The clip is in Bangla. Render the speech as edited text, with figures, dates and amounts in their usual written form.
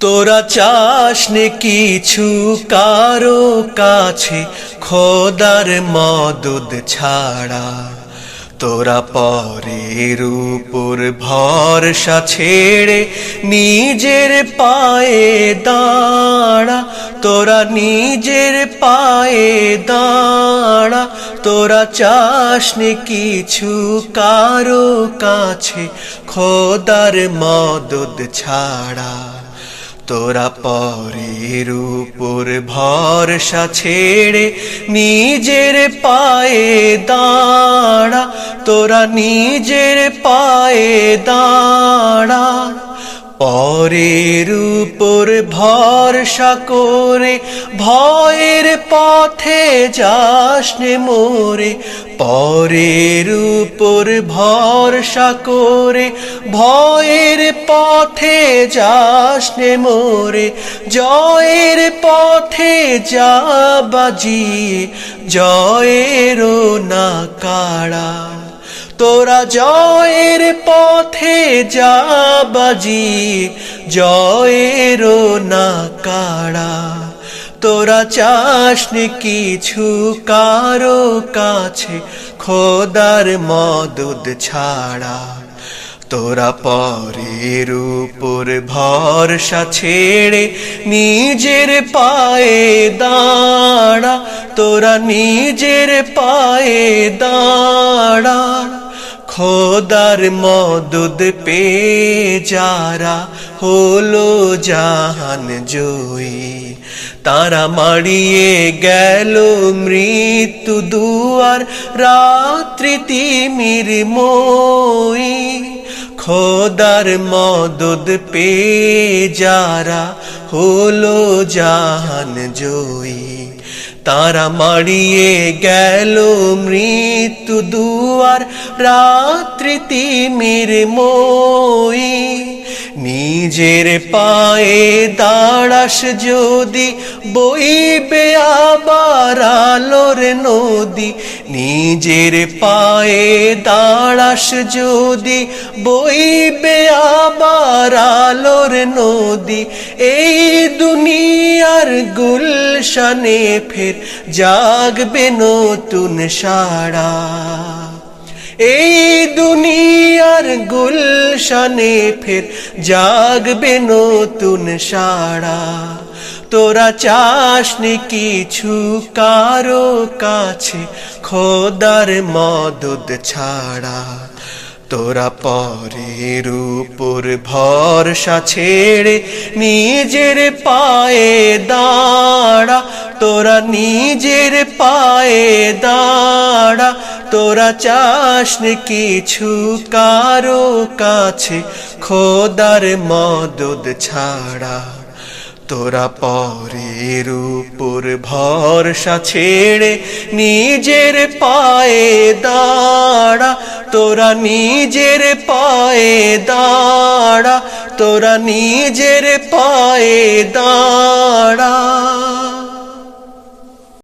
তোরা চাসনে কিছু কারো কাছে খোদার মদদ ছাড়া। তোরা পরের উপর ভরসা ছেড়ে নিজের পায়ে দাঁড়া। তোরা নিজের পায়ে দাঁড়া। তোরা চাসনে কিছু কারো কাছে খোদার মদদ ছাড়া। তোরা পরের উপর ভরসা ছেড়ে নিজের পায়ে দাঁড়া। তোরা নিজের পায়ে দাঁড়া। পরের উপর ভরসা করে ভয়ের পথে যাসনে মোরে। পরের উপর ভরসা করে ভয়ের পথে যাসনে মোরে। জয়ের পথে যা বাজিয়ে জয়েরও না কাড়া। তোরা জয়ের পথে যা বাজিয়ে জয়েরও না কাড়া। তোরা চাসনে কিছু কারো কাছে খোদার মদদ ছাড়া। তোরা পরের উপর ভরসা ছেড়ে নিজের পায়ে দাঁড়া। তোরা নিজের পায়ে দাঁড়া। খোদার মদদ পেয়ে যারা হলো জাহান জয়ী, তারা মাড়িয়ে গেল মৃত্যু দুয়ার রাত্রি তিমির মই। খোদার মদদ পেয়ে যারা হলো জাহান জয়ী, তারা মাড়িয়ে গেল মৃত্যু দুয়ার রাত্রি তিমির মই। নিজের পায়ে দাঁড়াস যদি বইবে আবার আলোর নদী। নিজের পায়ে দাঁড়াস যদি বইবে আবার আলোর নদী। এই দুনিয়ার গুলশানে ফের জাগবে নতুন সাড়া। এই দুনিয়ার গুলশানে ফের জাগবে নতুন সাড়া। তোরা চাসনে কিছু কারো কাছে খোদার মদদ ছাড়া। তোরা পরের উপর ভরসা ছেড়ে নিজের পায়ে দাঁড়া। তোরা নিজের পায়ে দাঁড়া। তোরা চাসনে কিছু কারো কাছে খোদার মদদ ছাড়া। তোরা পরের উপর ভরসা ছেড়ে নিজের পায়ে দাঁড়া। তোরা নিজের পায়ে দাঁড়া। তোরা নিজের পায়ে দাঁড়া।